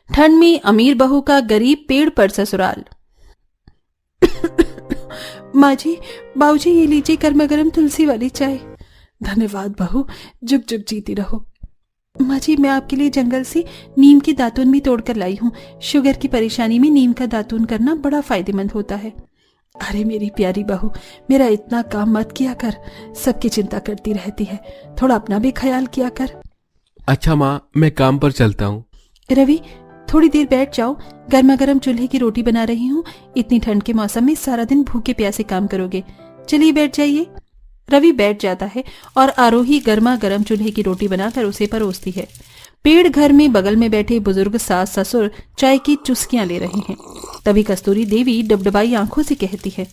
ठंड में अमीर बहू का गरीब पेड़ पर ससुराल। माँ जी, बाबूजी, ये लीजिए गर्मा गर्म तुलसी वाली चाय। धन्यवाद बहू, जुग जुग जीती रहो। माँ जी, मैं आपके लिए जंगल से नीम की दातून भी तोड़कर लाई हूँ। शुगर की परेशानी में नीम का दातून करना बड़ा फायदेमंद होता है। अरे मेरी प्यारी बहू, मेरा इतना काम मत किया कर, सबकी चिंता करती रहती है, थोड़ा अपना भी ख्याल किया कर। अच्छा माँ, मैं काम पर चलता हूँ। रवि, थोड़ी देर बैठ जाओ, गर्मा गर्म चूल्हे की रोटी बना रही हूँ। इतनी ठंड के मौसम में सारा दिन भूखे प्यासे काम करोगे। चलिए बैठ जाइए। रवि बैठ जाता है और आरोही गर्मा गर्म चूल्हे की रोटी बनाकर उसे परोसती है। पेड़ घर में बगल में बैठे बुजुर्ग सास ससुर चाय की चुस्कियां ले रहे हैं। तभी कस्तूरी देवी डबडबाई आंखों से कहती है,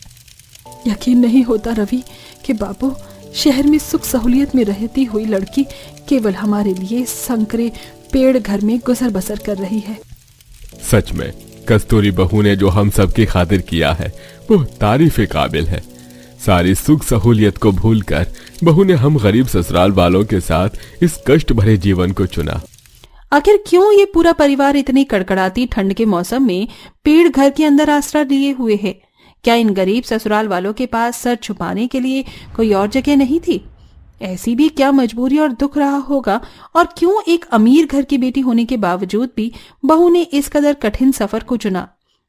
यकीन नहीं होता रवि कि बाबू, शहर में सुख सहूलियत में रहती हुई लड़की केवल हमारे लिए संकरे पेड़ घर में गुजर बसर कर रही है। सच में कस्तूरी बहू ने जो हम सबकी खातिर किया है वो तारीफ काबिल है। सारी सुख सहूलियत को भूलकर बहू ने हम गरीब ससुराल वालों के साथ इस कष्ट भरे जीवन को चुना। आखिर क्यों ये पूरा परिवार इतनी कड़कड़ाती ठंड के मौसम में पेड़ घर के अंदर आसरा लिए हुए है? क्या इन गरीब ससुराल वालों के पास सर छुपाने के लिए कोई और जगह नहीं थी? ऐसी भी क्या मजबूरी और दुख रहा होगा? और क्यों एक अमीर घर की बेटी होने के बावजूद भी बहू ने इस कदर कठिन सफर को चुना?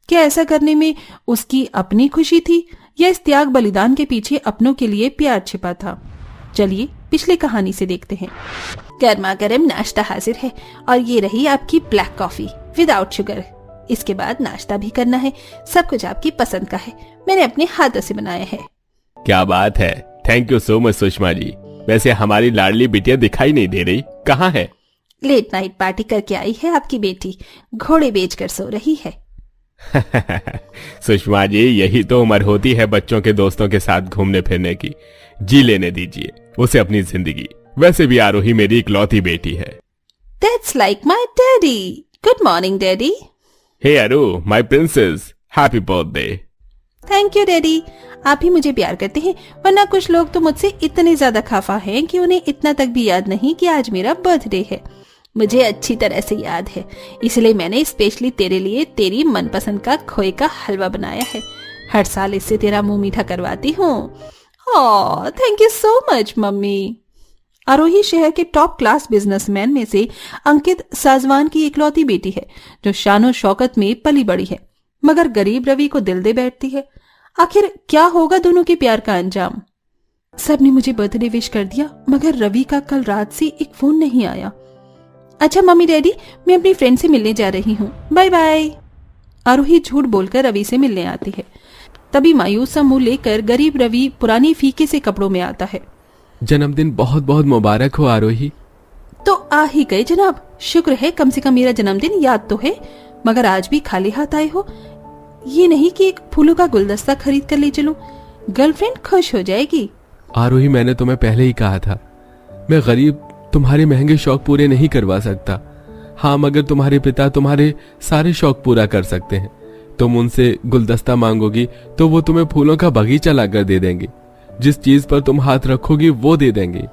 क्या ऐसा करने में उसकी अपनी खुशी थी या इस त्याग बलिदान के पीछे अपनों के लिए प्यार छिपा था? चलिए पिछली कहानी से देखते हैं। गर्मा गर्म नाश्ता हाजिर है और ये रही आपकी ब्लैक कॉफी विदाउट शुगर। इसके बाद नाश्ता भी करना है, सब कुछ आपकी पसंद का है, मैंने अपने हाथों से बनाया है। क्या बात है, thank you so much Sushma ji. वैसे हमारी लाडली बिटिया दिखाई नहीं दे रही, कहाँ है? लेट नाइट पार्टी करके आई है आपकी बेटी, घोड़े बेचकर सो रही है। सुषमा जी, यही तो उम्र होती है बच्चों के दोस्तों के साथ घूमने फिरने की। जी लेने दीजिए उसे अपनी जिंदगी। वैसे भी आरोही मेरी इकलौती बेटी है। That's like my daddy. Good morning, daddy. Hey अरु, my princess, happy birthday. Thank you daddy. आप ही मुझे प्यार करते हैं, वरना कुछ लोग तो मुझसे इतने ज्यादा खफा हैं कि उन्हें इतना तक भी याद नहीं कि आज मेरा बर्थडे है। मुझे अच्छी तरह से याद है, इसलिए मैंने स्पेशली तेरे लिए तेरी मनपसंद का खोए का हलवा बनाया है। हर साल इससे तेरा मुंह मीठा करवाती हूँ। Oh, thank you so much mummy. Aarohi शहर के टॉप क्लास बिजनेसमैन में से अंकित साजवान की इकलौती बेटी है, जो शानो शौकत में पली बड़ी है, मगर गरीब रवि को दिल दे बैठती है। आखिर क्या होगा दोनों के प्यार का अंजाम? सबने मुझे बर्थडे विश कर दिया, मगर रवि का कल रात से एक फोन नहीं आया। अच्छा मम्मी डैडी, मैं अपनी फ्रेंड से मिलने जा रही हूँ, बाय बाय। आरोही झूठ बोलकर रवि से मिलने आती है। तभी मायूस सा मुंह लेकर गरीब रवि पुरानी फीके से कपड़ों में आता है। जन्मदिन बहुत बहुत मुबारक हो आरोही। तो आ ही गए जनाब, शुक्र है कम से कम मेरा जन्मदिन याद तो है, मगर आज भी खाली हाथ आए हो। ये नहीं कि एक फूलों का गुलदस्ता खरीद कर ले चलूं, गर्लफ्रेंड खुश हो जाएगी। आरोही, मैंने तुम्हें पहले ही कहा था, मैं गरीब तुम्हारे महंगे शौक पूरे नहीं करवा सकता। हाँ, मगर तुम्हारे पिता तुम्हारे सारे शौक पूरा कर सकते हैं। तुम उनसे गुलदस्ता मांगोगी तो वो तुम्हें फूलों का बगीचा लाकर दे देंगे। जिस चीज पर तुम हाथ रखोगी वो दे देंगे।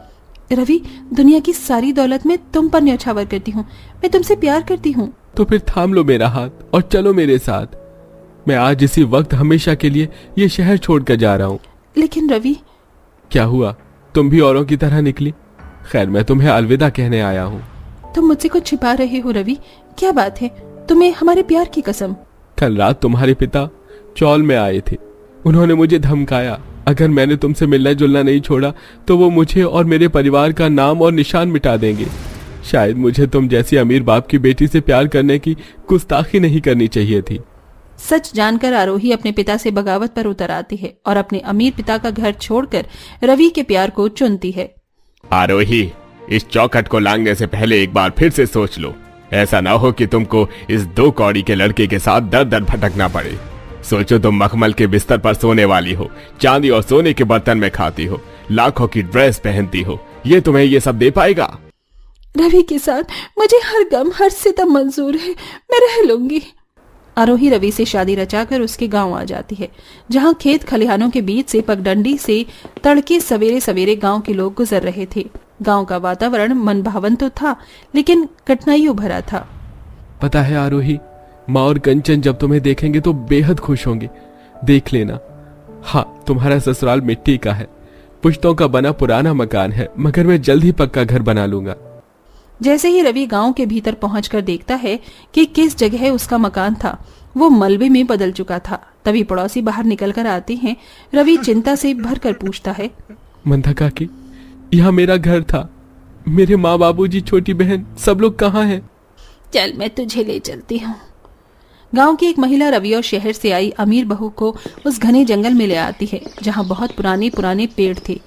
रवि, दुनिया की सारी दौलत में तुम पर न्यौछावर करती हूँ, मैं तुमसे प्यार करती हूँ। तो फिर थाम लो मेरा हाथ और चलो मेरे साथ। मैं आज इसी वक्त हमेशा के लिए ये शहर छोड़कर जा रहा हूँ। लेकिन रवि। क्या हुआ, तुम भी औरों की तरह निकली? खैर, मैं तुम्हें अलविदा कहने आया हूँ। तुम मुझसे कुछ छिपा रहे हो रवि, क्या बात है? तुम्हें हमारे प्यार की कसम। कल रात तुम्हारे पिता चौल में आए थे। उन्होंने मुझे धमकाया, अगर मैंने तुमसे मिलना जुलना नहीं छोड़ा तो वो मुझे और मेरे परिवार का नाम और निशान मिटा देंगे। शायद मुझे तुम जैसी अमीर बाप की बेटी से प्यार करने की गुस्ताखी नहीं करनी चाहिए थी। सच जानकर आरोही अपने पिता से बगावत पर उतर आती है और अपने अमीर पिता का घर छोड़कर रवि के प्यार को चुनती है। आरोही, इस चौखट को लांघने से पहले एक बार फिर से सोच लो। ऐसा ना हो कि तुमको इस 2 कौड़ी के लड़के के साथ दर दर भटकना पड़े। सोचो, तुम मखमल के बिस्तर पर सोने वाली हो, चांदी और सोने के बर्तन में खाती हो, लाखों की ड्रेस पहनती हो, ये तुम्हें ये सब दे पाएगा? रवि के साथ मुझे हर गम हर सितम मंजूर है, मैं रह लूंगी। आरोही रवि से शादी रचाकर उसके गांव आ जाती है, जहां खेत खलिहानों के बीच से पगडंडी से तड़के सवेरे सवेरे गांव के लोग गुजर रहे थे। गांव का वातावरण मनभावन तो था, लेकिन कठिनाइयों भरा था। पता है आरोही, माँ और कंचन जब तुम्हें देखेंगे तो बेहद खुश होंगे। देख लेना। हाँ, तुम्हारा ससुराल मिट्टी का है, पुश्तों का बना पुराना मकान है, मगर मैं जल्द ही पक्का घर बना लूंगा। जैसे ही रवि गांव के भीतर पहुंचकर देखता है कि किस जगह उसका मकान था, वो मलबे में बदल चुका था, तभी पड़ोसी बाहर निकलकर आते हैं। रवि चिंता से भरकर पूछता है, मंदा काकी, यहाँ मेरा घर था, मेरे माँ बाबूजी, छोटी बहन, सब लोग कहाँ हैं? चल मैं तुझे ले चलती हूँ। गांव की एक महिला रवि और शहर से आई अमीर बहू को उस घने जंगल में ले आती है, जहां बहुत पुराने पुराने पेड़ थे।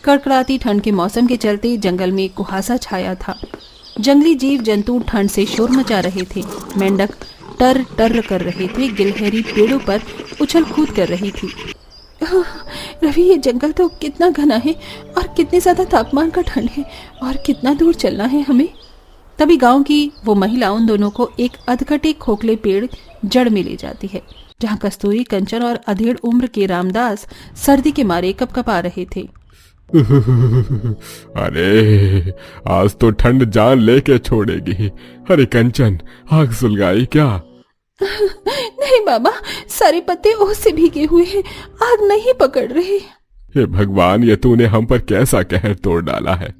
कड़कड़ाती ठंड के मौसम के चलते जंगल में कुहासा छाया था। जंगली जीव जंतु ठंड से शोर मचा रहे थे। मेंढक टर टर कर रहे थे, गिलहरी पेड़ों पर उछल कूद कर रही थी। रवि, ये जंगल तो कितना घना है और कितने ज्यादा तापमान का ठंड है, और कितना दूर चलना है हमें। तभी गांव की वो महिला उन दोनों को एक अधकटे खोखले पेड़ जड़ में ले जाती है, जहां कस्तूरी, कंचन और अधेड़ उम्र के रामदास सर्दी के मारे कपकपा रहे थे। अरे आज तो ठंड जान लेके छोड़ेगी। अरे कंचन, आग सुलगाई क्या? नहीं बाबा, सारे पत्ते ओस से भीगे हुए हैं, आग नहीं पकड़ रही। हे भगवान, ये तूने हम पर कैसा कहर तोड़ डाला है।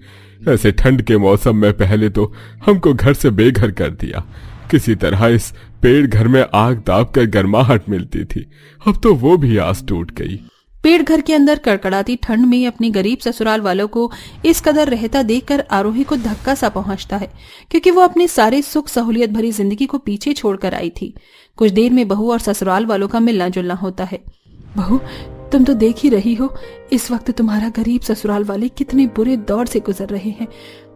ऐसे ठंड के मौसम में पहले तो हमको घर से बेघर कर दिया, किसी तरह इस पेड़ घर में आग दाब कर गर्माहट मिलती थी, अब तो वो भी आस टूट गई। पेड़ घर के अंदर कड़कड़ाती ठंड में अपने गरीब ससुराल वालों को इस कदर रहता देखकर आरोही को धक्का सा पहुंचता है, क्योंकि वो अपने सारे सुख सहूलियत भरी जिंदगी को पीछे छोड़कर आई थी। कुछ देर में बहू और ससुराल वालों का मिलना जुलना होता है। बहू, तुम तो देख ही रही हो इस वक्त तुम्हारा गरीब ससुराल वाले कितने बुरे दौर से गुजर रहे हैं।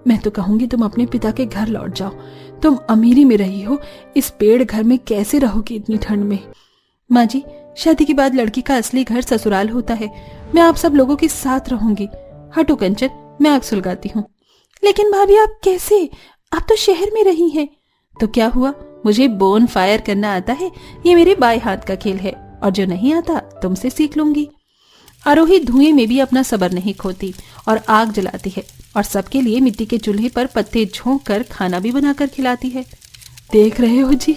मैं तो कहूंगी तुम अपने पिता के घर लौट जाओ। तुम अमीरी में रही हो, इस पेड़ घर में कैसे रहोगी इतनी ठंड में? माँ जी, शादी के बाद लड़की का असली घर ससुराल होता है। मैं आप सब लोगों के साथ रहूंगी। हटो कंचन, मैं आग सुलगाती हूँ। लेकिन भाभी, आप कैसे? आप तो शहर में रही हैं। तो क्या हुआ, मुझे बोन फायर करना आता है, ये मेरे बाएं हाथ का खेल है, और जो नहीं आता तुमसे सीख लूंगी। आरोही धुएं में भी अपना सब्र नहीं खोती और आग जलाती है, और सबके लिए मिट्टी के चूल्हे पर पत्ते झोंक कर खाना भी बनाकर खिलाती है। देख रहे हो जी,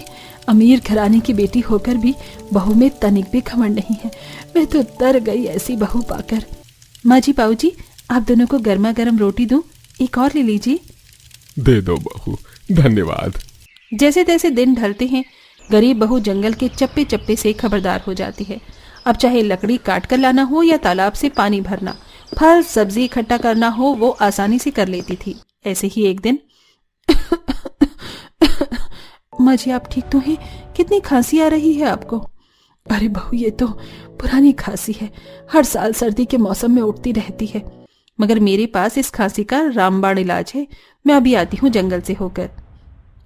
अमीर घराने की बेटी होकर भी बहू में तनिक भी घमंड नहीं है। मैं तो डर गई ऐसी बहू पाकर। माँ जी, पाऊ जी, आप दोनों को गर्मा गर्म रोटी दूं? एक और ले लीजिए। दे दो बहू, धन्यवाद। जैसे तैसे दिन ढलते हैं। गरीब बहू जंगल के चप्पे चप्पे से खबरदार हो जाती है। अब चाहे लकड़ी काट कर लाना हो या तालाब से पानी भरना, फल सब्जी इकट्ठा करना हो, वो आसानी से कर लेती थी। ऐसे ही एक दिन माँ जी, आप ठीक तो हैं? कितनी खांसी आ रही है आपको? अरे बहू, ये तो पुरानी खांसी है, हर साल सर्दी के मौसम में उठती रहती है, मगर मेरे पास इस खांसी का रामबाण इलाज है। मैं अभी आती हूँ जंगल से होकर।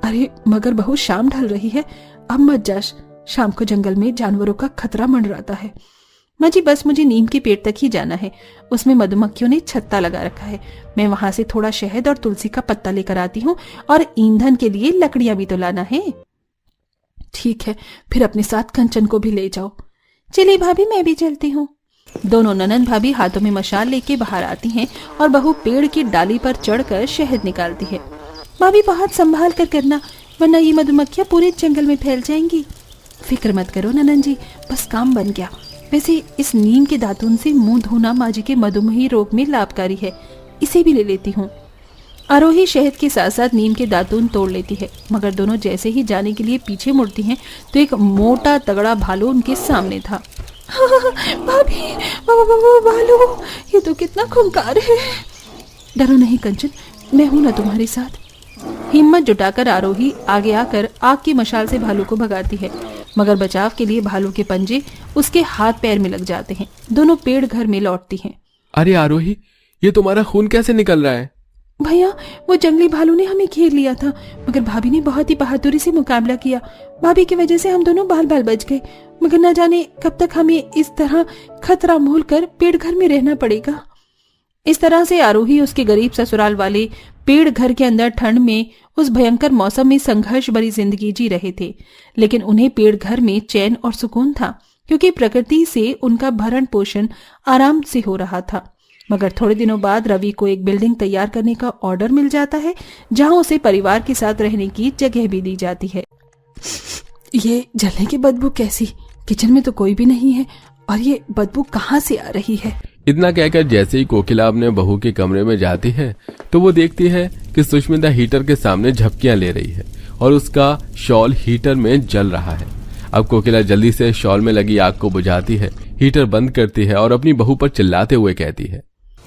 अरे मगर बहू, शाम ढल रही है, अब मत जाश, शाम को जंगल में जानवरों का खतरा मंडराता है। माँ जी, बस मुझे नीम के पेड़ तक ही जाना है, उसमें मधुमक्खियों ने छत्ता लगा रखा है। मैं वहां से थोड़ा शहद और तुलसी का पत्ता लेकर आती हूँ, और ईंधन के लिए लकड़ियां भी तो लाना है। ठीक है, फिर अपने साथ कंचन को भी ले जाओ। चलिए भाभी, मैं भी चलती हूँ। दोनों ननंद भाभी हाथों में मशाल लेके बाहर आती हैं, और बहू पेड़ की डाली पर चढ़कर शहद निकालती है। भाभी, बहुत संभाल कर करना, वरना ये मधुमक्खियां पूरे जंगल में फैल जाएंगी। फिक्र मत करो ननंद जी, बस काम बन गया। वैसे इस नीम के दातून से मुंह धोना माँ जी के मधुमेही रोग में लाभकारी है, इसे भी ले लेती हूँ। आरोही शहद के साथ साथ नीम के दातून तोड़ लेती है, मगर दोनों जैसे ही जाने के लिए पीछे मुड़ती हैं तो एक मोटा तगड़ा भालू उनके सामने था। भाभी, भालू, ये तो कितना खूंखार है। डरो नहीं कंचन, मैं हूं ना तुम्हारे साथ। हिम्मत जुटाकर आरोही आगे आकर आग की मशाल से भालू को भगाती है, मगर बचाव के लिए भालू के पंजे उसके हाथ पैर में लग जाते हैं। दोनों पेड़ घर में लौटती हैं। अरे आरोही, ये तुम्हारा खून कैसे निकल रहा है? भैया, वो जंगली भालू ने हमें घेर लिया था, मगर भाभी ने बहुत ही बहादुरी से मुकाबला किया। भाभी की वजह से हम दोनों बाल बाल बच गए, मगर न जाने कब तक हमें इस तरह खतरा मोल कर पेड़ घर में रहना पड़ेगा। इस तरह से आरोही उसके गरीब ससुराल वाले पेड़ घर के अंदर ठंड में उस भयंकर मौसम में संघर्ष भरी जिंदगी जी रहे थे। लेकिन उन्हें पेड़ घर में चैन और सुकून था, क्योंकि प्रकृति से उनका भरण पोषण आराम से हो रहा था। मगर थोड़े दिनों बाद रवि को एक बिल्डिंग तैयार करने का ऑर्डर मिल जाता है, जहां उसे परिवार के साथ रहने की जगह भी दी जाती है। ये जलने की बदबू कैसी? किचन में तो कोई भी नहीं है और ये बदबू कहाँ से आ रही है? इतना कहकर जैसे ही कोकिला अपने बहू के कमरे में जाती है तो वो देखती है कि सुष्मिता हीटर के सामने झपकियां ले रही है और उसका शॉल हीटर में जल रहा है। अब कोकिला जल्दी से शॉल में लगी आग को बुझाती है, हीटर बंद करती है और अपनी बहू पर चिल्लाते हुए कहती है,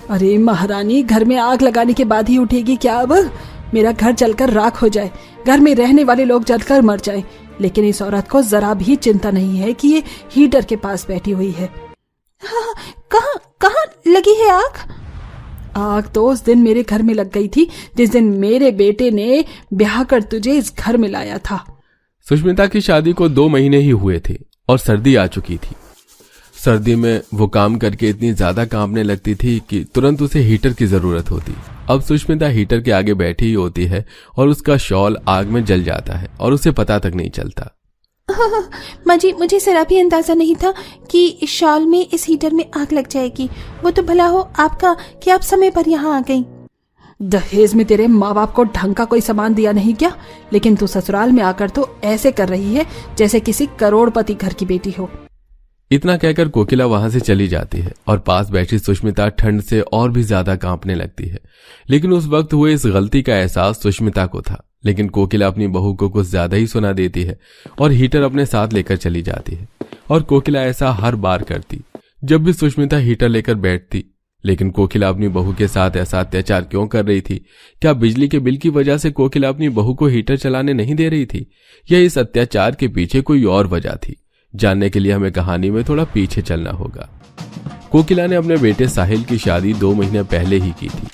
अरे महारानी, घर में आग लगाने के बाद ही उठेगी क्या? अब मेरा घर जलकर राख हो जाए, घर में रहने वाले लोग जलकर मर जाएं, लेकिन इस औरत को जरा भी चिंता नहीं है कि ये हीटर के पास बैठी हुई है। हाँ, कहाँ लगी है आग? आग तो उस दिन मेरे घर में लग गई थी जिस दिन मेरे बेटे ने ब्याह कर तुझे इस घर में लाया था। सुष्मिता की शादी को 2 महीने ही हुए थे और सर्दी आ चुकी थी। सर्दी में वो काम करके इतनी ज्यादा कांपने लगती थी कि तुरंत उसे हीटर की जरूरत होती। अब सुष्मिता हीटर के आगे बैठी ही होती है और उसका शॉल आग में जल जाता है और उसे पता तक नहीं चलता। माँ जी, मुझे जरा भी अंदाजा नहीं था कि इस शॉल में, इस हीटर में आग लग जाएगी। वो तो भला हो आपका कि आप समय पर यहाँ आ गई। दहेज में तेरे माँ बाप को ढंग का कोई सामान दिया नहीं क्या? लेकिन तू ससुराल में आकर तो ऐसे कर रही है जैसे किसी करोड़पति घर की बेटी हो। इतना कहकर कोकिला वहां से चली जाती है और पास बैठी सुष्मिता ठंड से और भी ज्यादा कांपने लगती है। लेकिन उस वक्त हुए इस गलती का एहसास सुष्मिता को था, लेकिन कोकिला अपनी बहू को कुछ ज्यादा ही सुना देती है और हीटर अपने साथ लेकर चली जाती है। और कोकिला ऐसा हर बार करती जब भी सुष्मिता हीटर लेकर बैठती। लेकिन कोकिला अपनी बहू के साथ ऐसा अत्याचार क्यों कर रही थी? क्या बिजली के बिल की वजह से कोकिला अपनी बहू को हीटर चलाने नहीं दे रही थी, या इस अत्याचार के पीछे कोई और वजह थी? जानने के लिए हमें कहानी में थोड़ा पीछे चलना होगा। कोकिला ने अपने बेटे साहिल की शादी 2 महीने पहले ही की थी।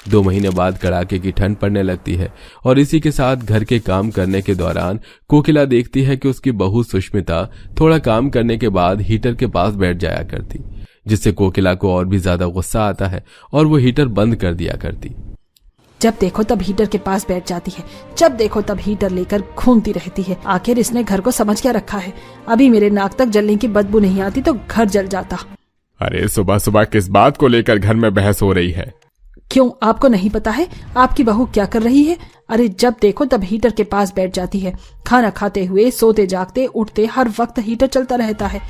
2 महीने बाद कड़ाके की ठंड पड़ने लगती है और इसी के साथ घर के काम करने के दौरान कोकिला देखती है कि उसकी बहू सुष्मिता थोड़ा काम करने के बाद हीटर के पास बैठ जाया करती, जिससे कोकिला को और भी ज्यादा गुस्सा आता है और वो हीटर बंद कर दिया करती। जब देखो तब हीटर के पास बैठ जाती है, जब देखो तब हीटर लेकर घूमती रहती है। आखिर इसने घर को समझ क्या रखा है? अभी मेरे नाक तक जलने की बदबू नहीं आती तो घर जल जाता। अरे सुबह सुबह किस बात को लेकर घर में बहस हो रही है? क्यों, आपको नहीं पता है आपकी बहू क्या कर रही है? अरे जब देखो तब हीटर के पास बैठ जाती है। खाना खाते हुए, सोते जागते, उठते हर वक्त हीटर चलता रहता है।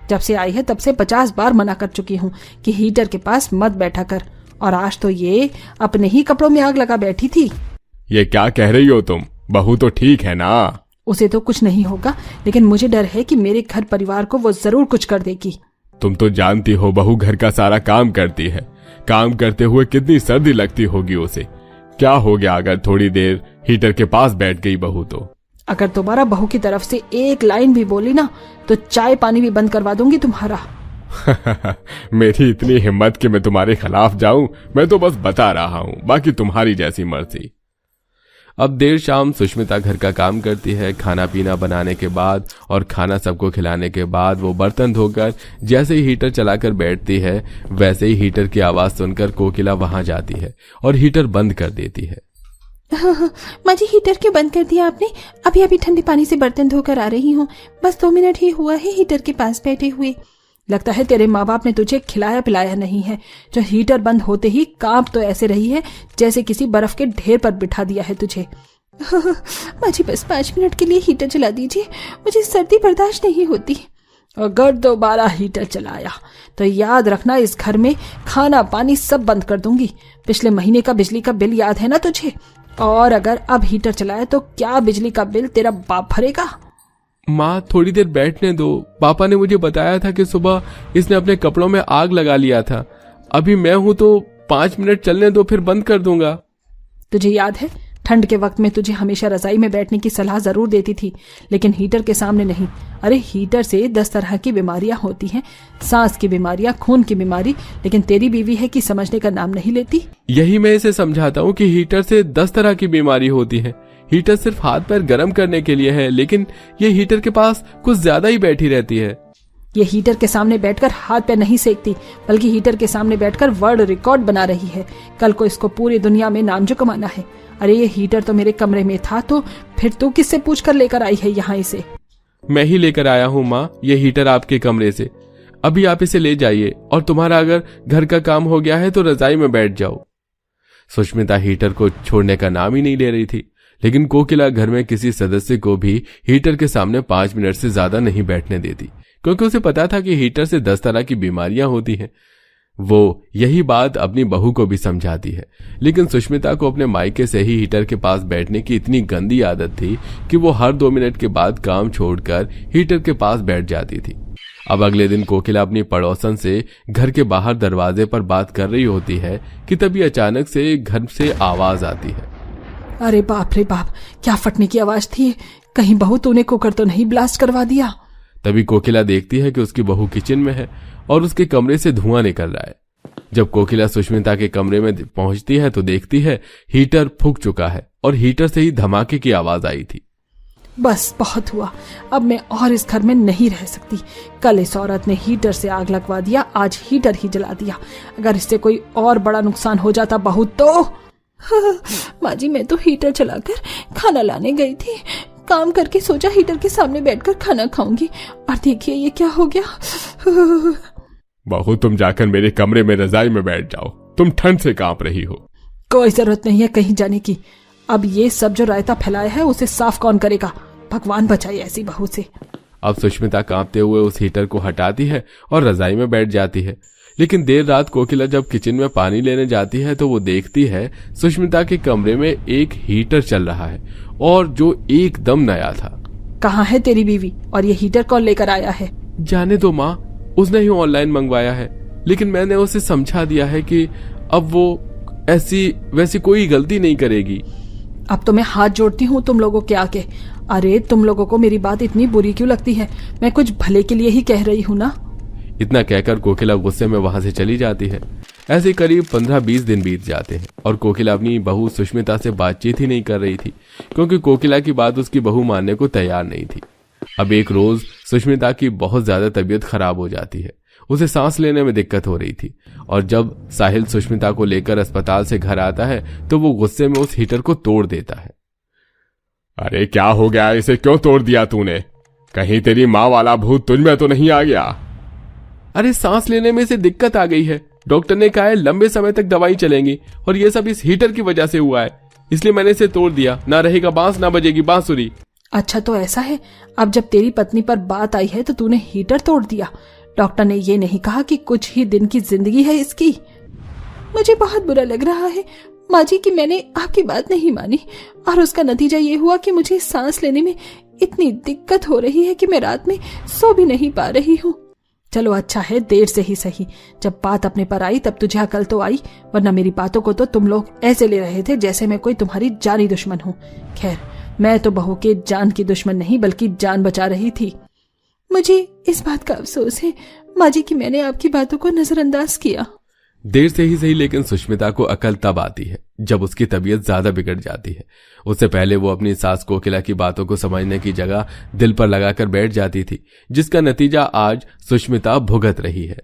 जब से आई है तब से 50 बार मना कर चुकी हूँ कि हीटर के पास मत बैठा कर, और आज तो ये अपने ही कपड़ों में आग लगा बैठी थी। ये क्या कह रही हो तुम? बहू तो ठीक है ना? उसे तो कुछ नहीं होगा, लेकिन मुझे डर है कि मेरे घर परिवार को वो जरूर कुछ कर देगी। तुम तो जानती हो बहू घर का सारा काम करती है। काम करते हुए कितनी सर्दी लगती होगी उसे। क्या हो गया अगर थोड़ी देर हीटर के पास बैठ गई बहू तो? अगर तुम्हारा बहू की तरफ से एक लाइन भी बोली ना तो चाय पानी भी बंद करवा दूंगी तुम्हारा। मेरी इतनी हिम्मत कि मैं तुम्हारे खिलाफ जाऊं? मैं तो बस बता रहा हूं, बाकी तुम्हारी जैसी मर्जी। अब देर शाम सुष्मिता घर का काम करती है। खाना पीना बनाने के बाद और खाना सबको खिलाने के बाद वो बर्तन धोकर जैसे ही हीटर चलाकर बैठती है, वैसे ही हीटर की आवाज सुनकर कोकिला वहां जाती है और हीटर बंद कर देती है। माँ जी, हीटर क्यों बंद कर दिया आपने? अभी अभी ठंडे पानी से बर्तन धोकर आ रही हूँ, बस 2 मिनट ही हुआ है हीटर के पास बैठे हुए। लगता है तेरे माँ बाप ने तुझे खिलाया पिलाया नहीं है, जो हीटर बंद होते ही कांप तो ऐसे रही है जैसे किसी बर्फ के ढेर पर बिठा दिया है तुझे। माँ जी, बस 5 मिनट के लिए हीटर चला दीजिए, मुझे सर्दी बर्दाश्त नहीं होती। अगर दोबारा हीटर चलाया तो याद रखना इस घर में खाना पानी सब बंद कर दूंगी। पिछले महीने का बिजली का बिल याद है ना तुझे? और अगर अब हीटर चलाया तो क्या बिजली का बिल तेरा बाप भरेगा? माँ, थोड़ी देर बैठने दो। पापा ने मुझे बताया था कि सुबह इसने अपने कपड़ों में आग लगा लिया था। अभी मैं हूं तो 5 मिनट चलने दो, फिर बंद कर दूंगा। तुझे याद है ठंड के वक्त में तुझे हमेशा रजाई में बैठने की सलाह जरूर देती थी, लेकिन हीटर के सामने नहीं। अरे हीटर से 10 तरह की बीमारियां होती हैं, सांस की बीमारियां, खून की बीमारी, लेकिन तेरी बीवी है कि समझने का नाम नहीं लेती। यही मैं इसे समझाता हूँ कि हीटर से 10 तरह की बीमारी होती है। हीटर सिर्फ हाथ पैर गर्म करने के लिए है, लेकिन ये हीटर के पास कुछ ज्यादा ही बैठी रहती है। ये हीटर के सामने बैठकर हाथ पैर नहीं सेकती, बल्कि हीटर के सामने बैठकर वर्ल्ड रिकॉर्ड बना रही है। कल को इसको पूरी दुनिया में नाम जो कमाना है। अरे ये हीटर तो मेरे कमरे में था, तो फिर तू किससे पूछ कर लेकर आई है यहाँ इसे? मैं ही लेकर आया हूँ माँ, ये हीटर आपके कमरे से। अभी आप इसे ले जाइए, और तुम्हारा अगर घर का काम हो गया है तो रजाई में बैठ जाओ। सुष्मिता हीटर को छोड़ने का नाम ही नहीं ले रही थी, लेकिन कोकिला घर में किसी सदस्य को भी हीटर के सामने 5 मिनट से ज्यादा नहीं बैठने देती, क्योंकि उसे पता था कि हीटर से 10 तरह की बीमारियां होती हैं। वो यही बात अपनी बहू को भी समझाती है, लेकिन सुष्मिता को अपने मायके से ही हीटर के पास बैठने की इतनी गंदी आदत थी कि वो हर 2 मिनट के बाद काम छोड़कर हीटर के पास बैठ जाती थी। अब अगले दिन कोकिला अपनी पड़ोसन से घर के बाहर दरवाजे पर बात कर रही होती है कि तभी अचानक से घर से आवाज आती है। अरे बाप रे बाप, क्या फटने की आवाज थी? कहीं बहू तूने कुकर तो नहीं ब्लास्ट करवा दिया? तभी कोकिला देखती है कि उसकी बहू किचन में है और उसके कमरे से धुआं निकल रहा है। जब कोकिला सुष्मिता के कमरे में पहुंचती है तो देखती है हीटर फूंक चुका है और हीटर से ही धमाके की आवाज आई थी। बस बहुत हुआ, अब मैं और इस घर में नहीं रह सकती। कल इस औरत ने हीटर से आग लगवा दिया, आज हीटर ही जला दिया। अगर इससे कोई और बड़ा नुकसान हो जाता बहू तो। माँ जी, मैं तो हीटर चलाकर खाना लाने गई थी, काम करके सोचा हीटर के सामने बैठकर खाना खाऊंगी, और देखिए ये क्या हो गया। बहू, तुम जाकर मेरे कमरे में रजाई में बैठ जाओ, तुम ठंड से कांप रही हो। कोई जरूरत नहीं है कहीं जाने की। अब ये सब जो रायता फैलाया है उसे साफ कौन करेगा? भगवान बचाए ऐसी बहू से। अब सुष्मिता कांपते हुए उस हीटर को हटाती है और रजाई में बैठ जाती है। लेकिन देर रात कोकिला जब किचन में पानी लेने जाती है तो वो देखती है सुष्मिता के कमरे में एक हीटर चल रहा है, और जो एकदम नया था। कहाँ है तेरी बीवी, और ये हीटर कौन लेकर आया है? जाने दो माँ, उसने ही ऑनलाइन मंगवाया है, लेकिन मैंने उसे समझा दिया है कि अब वो ऐसी वैसी कोई गलती नहीं करेगी। अब तो मैं हाथ जोड़ती हूँ तुम लोगों के आगे। अरे तुम लोगों को मेरी बात इतनी बुरी क्यों लगती है? मैं कुछ भले के लिए ही कह रही हूँ ना। इतना कहकर कोकिला गुस्से में वहां से चली जाती है। ऐसे करीब 15-20 दिन बीत जाते हैं और कोकिला अपनी बहू सुष्मिता से बातचीत ही नहीं कर रही थी, क्योंकि कोकिला की बात उसकी बहू मानने को तैयार नहीं थी। अब एक रोज सुष्मिता की बहुत ज्यादा तबीयत खराब हो जाती है, उसे सांस लेने में दिक्कत हो रही थी, और जब साहिल सुष्मिता को लेकर अस्पताल से घर आता है तो वो गुस्से में उस हीटर को तोड़ देता है। अरे क्या हो गया, इसे क्यों तोड़ दिया तूने? कहीं तेरी माँ वाला भूत तुझ में तो नहीं आ गया? अरे सांस लेने में से दिक्कत आ गई है, डॉक्टर ने कहा है लंबे समय तक दवाई चलेंगी, और ये सब इस हीटर की वजह से हुआ है, इसलिए मैंने इसे तोड़ दिया। ना रहेगा बांस, ना बजेगी बांसुरी। अच्छा तो ऐसा है, अब जब तेरी पत्नी पर बात आई है तो तूने हीटर तोड़ दिया। डॉक्टर ने ये नहीं कहा कि कुछ ही दिन की जिंदगी है इसकी? मुझे बहुत बुरा लग रहा है माँ जी कि मैंने आपकी बात नहीं मानी, और उसका नतीजा ये हुआ कि मुझे सांस लेने में इतनी दिक्कत हो रही है कि मैं रात में सो भी नहीं पा रही हूँ। चलो अच्छा है, देर से ही सही, जब बात अपने पर आई तब तुझे अकल तो आई, वरना मेरी बातों को तो तुम लोग ऐसे ले रहे थे जैसे मैं कोई तुम्हारी जानी दुश्मन हूँ। खैर, मैं तो बहू के जान की दुश्मन नहीं बल्कि जान बचा रही थी। मुझे इस बात का अफसोस है माँ जी कि मैंने आपकी बातों को नजरअंदाज किया। देर से ही सही, लेकिन सुष्मिता को अकल तब आती है जब उसकी तबीयत ज्यादा बिगड़ जाती है। उससे पहले वो अपनी सास कोकिला की बातों को समझने की जगह दिल पर लगाकर बैठ जाती थी, जिसका नतीजा आज सुष्मिता भुगत रही है।